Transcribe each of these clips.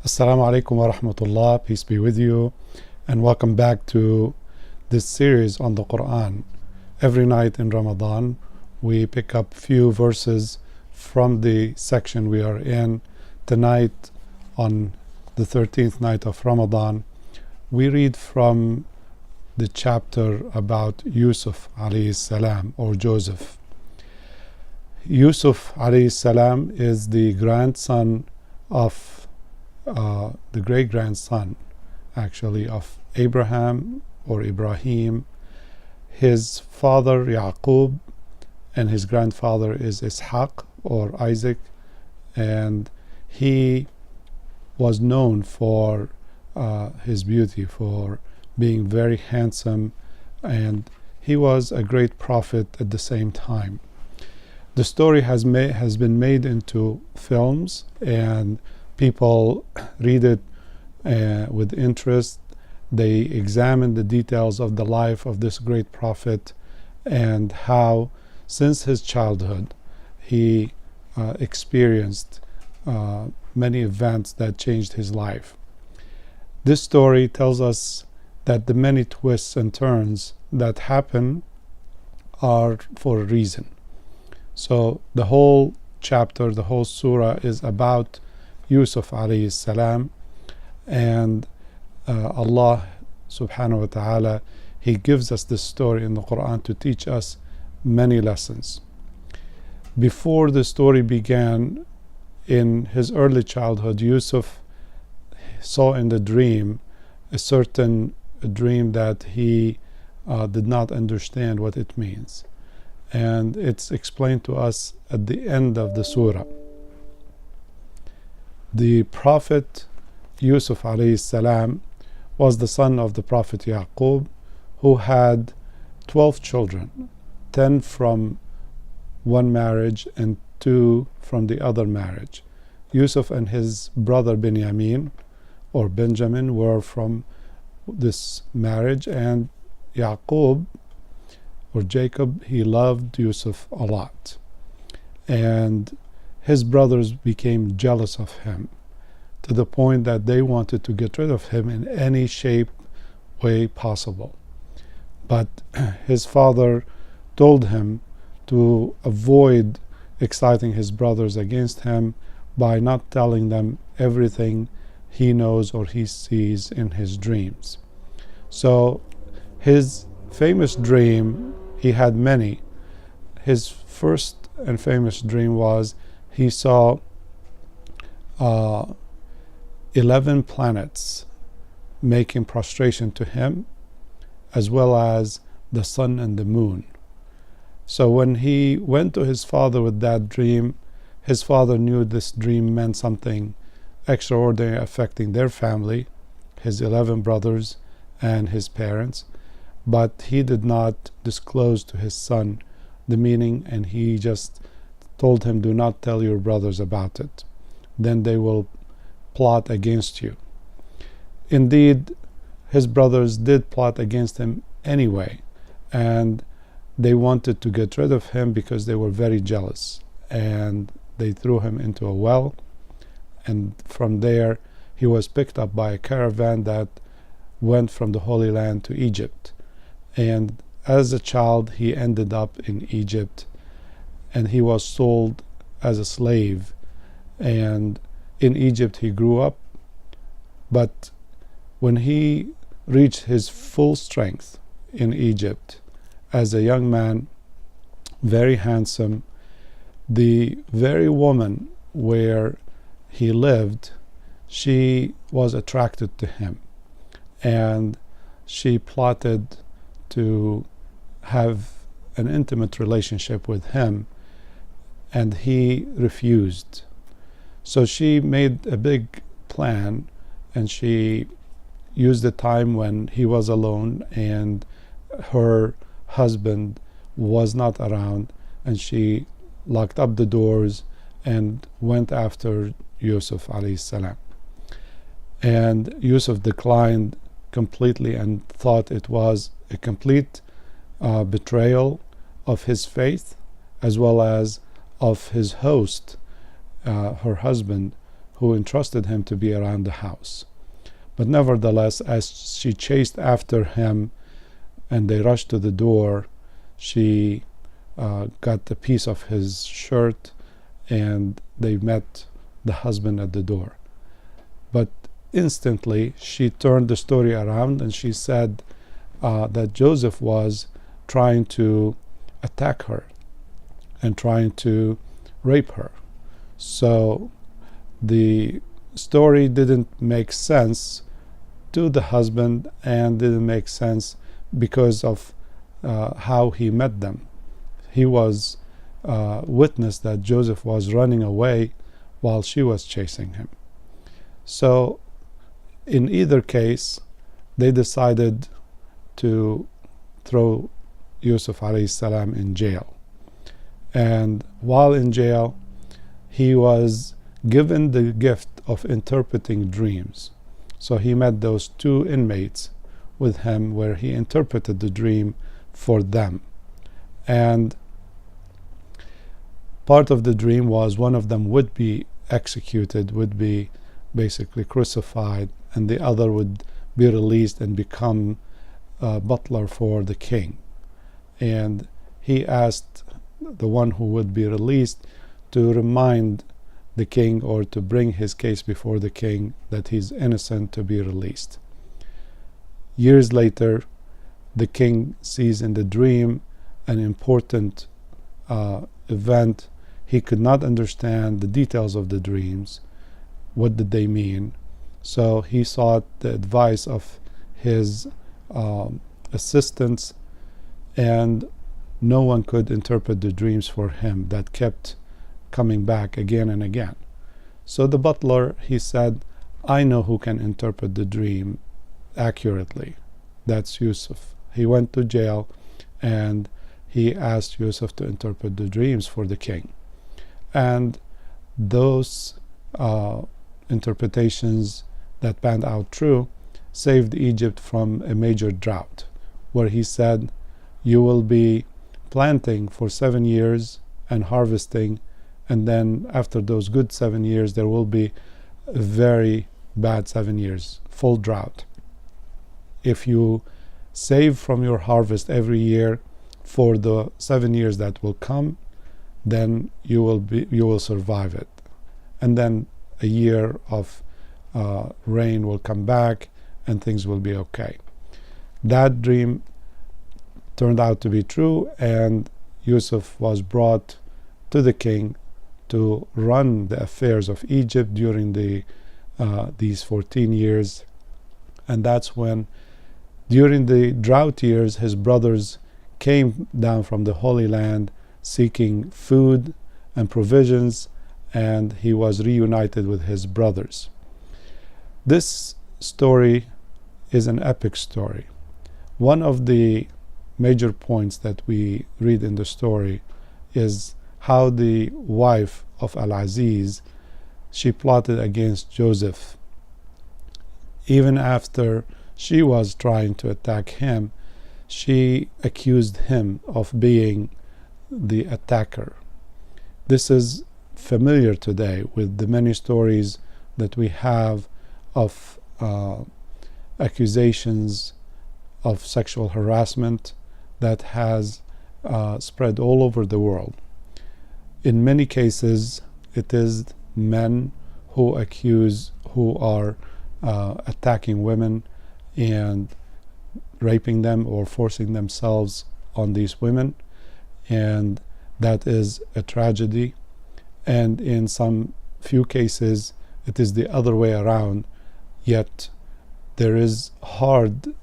Assalamu alaikum wa rahmatullah, peace be with you, and welcome back to this series on the Quran. Every night in Ramadan, we pick up few verses from the section we are in. Tonight, on the 13th night of Ramadan, we read from the chapter about Yusuf alayhi salam, or Joseph. Yusuf alayhi salam is the grandson of the great-grandson actually of Abraham or Ibrahim. His father Yaqub and his grandfather is Ishaq or Isaac, and he was known for his beauty, for being very handsome, and he was a great prophet at the same time. The story has been made into films, and people read it with interest. They examine the details of the life of this great prophet and how, since his childhood, he experienced many events that changed his life. This story tells us that the many twists and turns that happen are for a reason. So the whole chapter, the whole surah is about Yusuf alayhi salam, and Allah subhanahu wa ta'ala, He gives us this story in the Quran to teach us many lessons. Before the story began, in his early childhood, Yusuf saw in the dream a certain dream that he did not understand what it means, and it's explained to us at the end of the surah. The Prophet Yusuf alayhi salam was the son of the Prophet Yaqub, who had 12 children, 10 from one marriage and 2 from the other marriage. Yusuf and his brother Benjamin were from this marriage, and Yaqub or Jacob, he loved Yusuf a lot, and his brothers became jealous of him to the point that they wanted to get rid of him in any shape, way possible. But his father told him to avoid exciting his brothers against him by not telling them everything he knows or he sees in his dreams. So his famous dream, he had many. His first and famous dream was he saw 11 planets making prostration to him, as well as the sun and the moon. So when he went to his father with that dream, his father knew this dream meant something extraordinary affecting their family, his 11 brothers and his parents, but he did not disclose to his son the meaning, and he just told him, do not tell your brothers about it, then they will plot against you. Indeed, his brothers did plot against him anyway, and they wanted to get rid of him because they were very jealous, and they threw him into a well, and from there he was picked up by a caravan that went from the Holy Land to Egypt, and as a child he ended up in Egypt, and he was sold as a slave, and in Egypt he grew up. But when he reached his full strength in Egypt as a young man, very handsome, the very woman where he lived, she was attracted to him, and she plotted to have an intimate relationship with him, and he refused. So she made a big plan, and she used the time when he was alone and her husband was not around, and she locked up the doors and went after Yusuf alayhi salam. And Yusuf declined completely and thought it was a complete betrayal of his faith, as well as of his host, her husband, who entrusted him to be around the house. But nevertheless, as she chased after him and they rushed to the door, she got a piece of his shirt, and they met the husband at the door. But instantly she turned the story around, and she said that Joseph was trying to attack her and trying to rape her. So the story didn't make sense to the husband, and didn't make sense because of how he met them. He was witness that Joseph was running away while she was chasing him. So in either case, they decided to throw Yusuf alayhi salam in jail. And while in jail, he was given the gift of interpreting dreams. So he met those two inmates with him where he interpreted the dream for them. And part of the dream was one of them would be executed, would be basically crucified, and the other would be released and become a butler for the king. And he asked the one who would be released to remind the king, or to bring his case before the king, that he's innocent, to be released. Years later, the king sees in the dream an important event. He could not understand the details of the dreams. What did they mean? So he sought the advice of his assistants, and no one could interpret the dreams for him. That kept coming back again and again. So the butler, he said, I know who can interpret the dream accurately. That's Yusuf. He went to jail, and he asked Yusuf to interpret the dreams for the king. And those interpretations that panned out true saved Egypt from a major drought, where he said, you will be planting for 7 years and harvesting, and then after those good 7 years there will be a very bad 7 years, full drought. If you save from your harvest every year for the 7 years that will come, then you will survive it. And then a year of rain will come back and things will be okay. That dream turned out to be true, and Yusuf was brought to the king to run the affairs of Egypt during these 14 years. And that's when, during the drought years, his brothers came down from the Holy Land seeking food and provisions, and he was reunited with his brothers. This story is an epic story. One of the major points that we read in the story is how the wife of Al-Aziz, she plotted against Joseph. Even after she was trying to attack him, she accused him of being the attacker. This is familiar today with the many stories that we have of accusations of sexual harassment that has spread all over the world. In many cases, it is men who are attacking women and raping them or forcing themselves on these women, and that is a tragedy. And in some few cases, it is the other way around, yet there is hard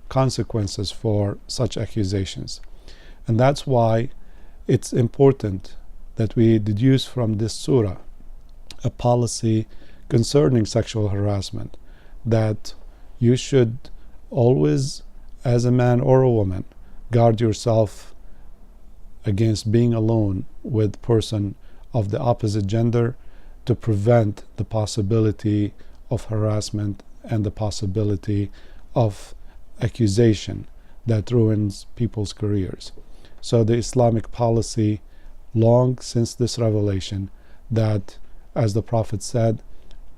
consequences for such accusations. And that's why it's important that we deduce from this surah a policy concerning sexual harassment, that you should always, as a man or a woman, guard yourself against being alone with a person of the opposite gender, to prevent the possibility of harassment and the possibility of accusation that ruins people's careers. So the Islamic policy, long since this revelation, that as the Prophet said,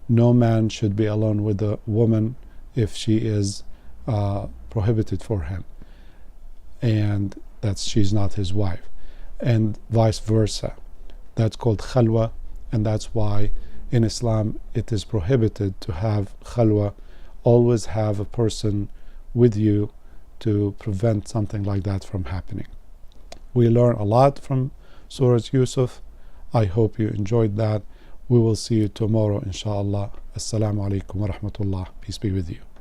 no man should be alone with a woman if she is prohibited for him, and that she's not his wife, and vice versa. That's called khalwa, and that's why in Islam it is prohibited to have khalwa. Always have a person with you to prevent something like that from happening. We learn a lot from Surah Yusuf. I hope you enjoyed that. We will see you tomorrow, inshallah. Assalamu alaikum wa rahmatullah. Peace be with you.